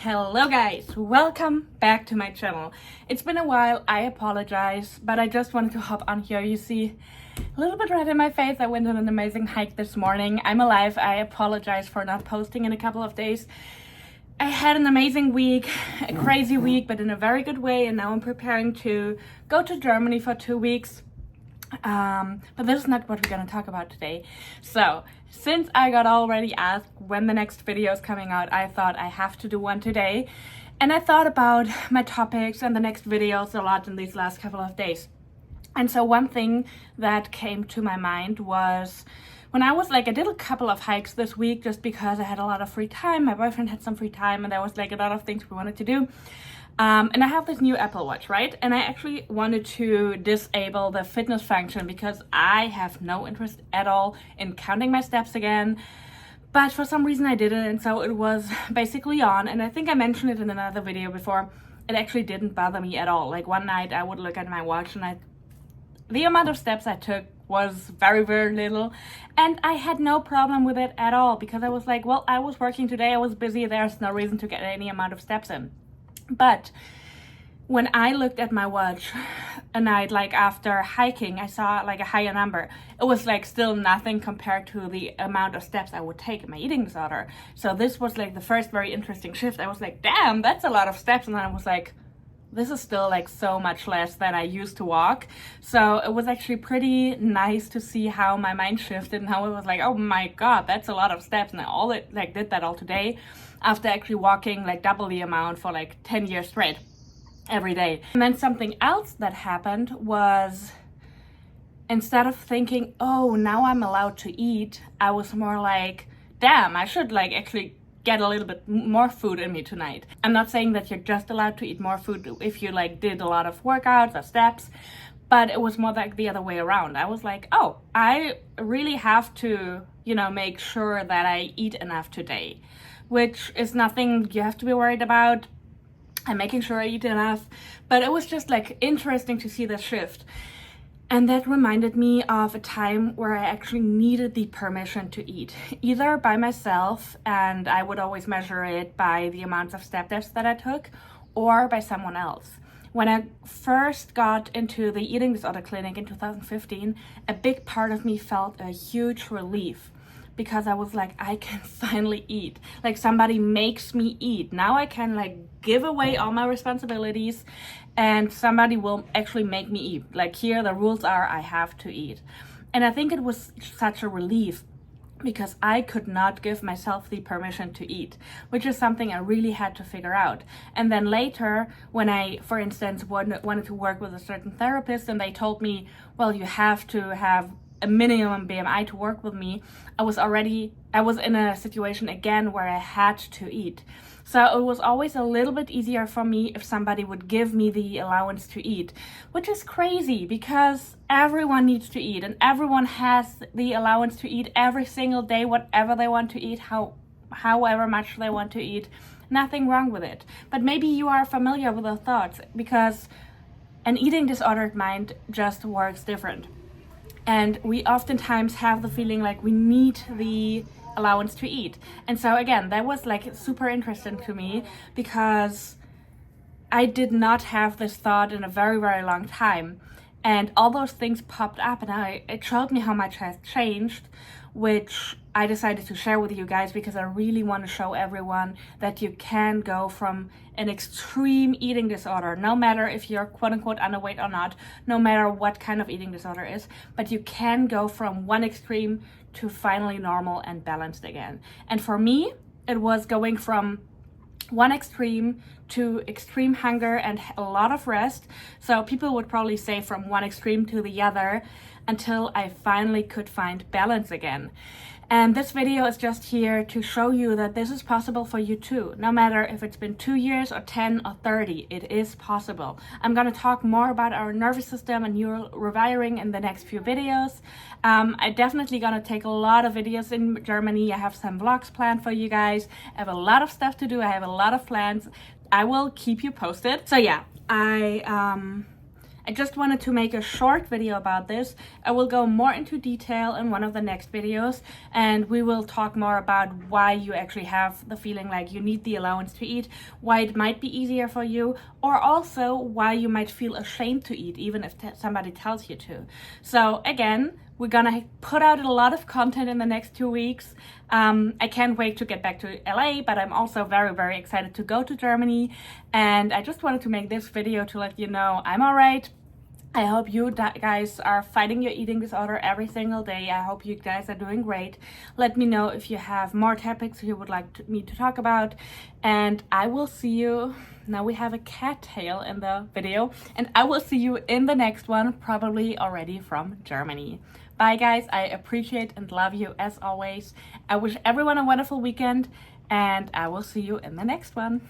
Hello guys, welcome back to my channel. It's been a while, I apologize, but I just wanted to hop on here. You see a little bit red in my face. I went on an amazing hike this morning. I'm alive. I apologize for not posting in a couple of days. I had an amazing week, a crazy week, but in a very good way, and now I'm preparing to go to Germany for 2 weeks. But this is not what we're gonna talk about today. So since I got already asked when the next video is coming out, I thought I have to do one today, and I thought about my topics and the next videos a lot in these last couple of days. And so one thing that came to my mind was when I did a couple of hikes this week just because I had a lot of free time. My boyfriend had some free time, and there was like a lot of things we wanted to do. And I have this new Apple Watch, right? And I actually wanted to disable the fitness function because I have no interest at all in counting my steps again. But for some reason I didn't, and so it was basically on. And I think I mentioned it in another video before. It actually didn't bother me at all. Like one night I would look at my watch and the amount of steps I took was very, very little. And I had no problem with it at all because I was like, well, I was working today, I was busy, there's no reason to get any amount of steps in. But when I looked at my watch a night after hiking, I saw a higher number. It was still nothing compared to the amount of steps I would take in my eating disorder. So this was the first very interesting shift. I was like, damn, that's a lot of steps. And then I was like, this is still so much less than I used to walk. So it was actually pretty nice to see how my mind shifted and how it was like, oh my God, that's a lot of steps. And I did that all today after actually walking double the amount for 10 years straight every day. And then something else that happened was, instead of thinking, oh, now I'm allowed to eat, I was more like, damn, I should actually get a little bit more food in me tonight. I'm not saying that you're just allowed to eat more food if you did a lot of workouts or steps, but it was more the other way around. I was like, oh, I really have to, make sure that I eat enough today, which is nothing you have to be worried about. I'm making sure I eat enough, but it was just interesting to see the shift. And that reminded me of a time where I actually needed the permission to eat, either by myself, and I would always measure it by the amounts of steps that I took, or by someone else. When I first got into the eating disorder clinic in 2015, a big part of me felt a huge relief because I was like, I can finally eat. Somebody makes me eat. Now I can give away all my responsibilities and somebody will actually make me eat. Here the rules are, I have to eat. And I think it was such a relief because I could not give myself the permission to eat, which is something I really had to figure out. And then later, when I, for instance, wanted to work with a certain therapist and they told me, well, you have to have a minimum BMI to work with me, I was in a situation again where I had to eat. So it was always a little bit easier for me if somebody would give me the allowance to eat, which is crazy because everyone needs to eat and everyone has the allowance to eat every single day, whatever they want to eat, however much they want to eat. Nothing wrong with it. But maybe you are familiar with the thoughts because an eating disordered mind just works different. And we oftentimes have the feeling we need the allowance to eat. And so again, that was super interesting to me because I did not have this thought in a very, very long time. And all those things popped up and it showed me how much has changed, which I decided to share with you guys because I really want to show everyone that you can go from an extreme eating disorder, no matter if you're quote unquote underweight or not, no matter what kind of eating disorder is, but you can go from one extreme to finally normal and balanced again. And for me, it was going from one extreme to extreme hunger and a lot of rest. So people would probably say from one extreme to the other until I finally could find balance again. And this video is just here to show you that this is possible for you too. No matter if it's been 2 years or 10 or 30, it is possible. I'm gonna talk more about our nervous system and neural rewiring in the next few videos. I definitely gonna take a lot of videos in Germany. I have some vlogs planned for you guys. I have a lot of stuff to do. I have a lot of plans. I will keep you posted. So yeah, I just wanted to make a short video about this. I will go more into detail in one of the next videos, and we will talk more about why you actually have the feeling like you need the allowance to eat, why it might be easier for you, or also why you might feel ashamed to eat even if somebody tells you to. So again, we're gonna put out a lot of content in the next 2 weeks. I can't wait to get back to LA, but I'm also very, very excited to go to Germany. And I just wanted to make this video to let you know I'm all right. I hope you guys are fighting your eating disorder every single day. I hope you guys are doing great. Let me know if you have more topics you would like me to talk about. And I will see you. Now we have a cat tail in the video. And I will see you in the next one, probably already from Germany. Bye guys, I appreciate and love you as always. I wish everyone a wonderful weekend, and I will see you in the next one.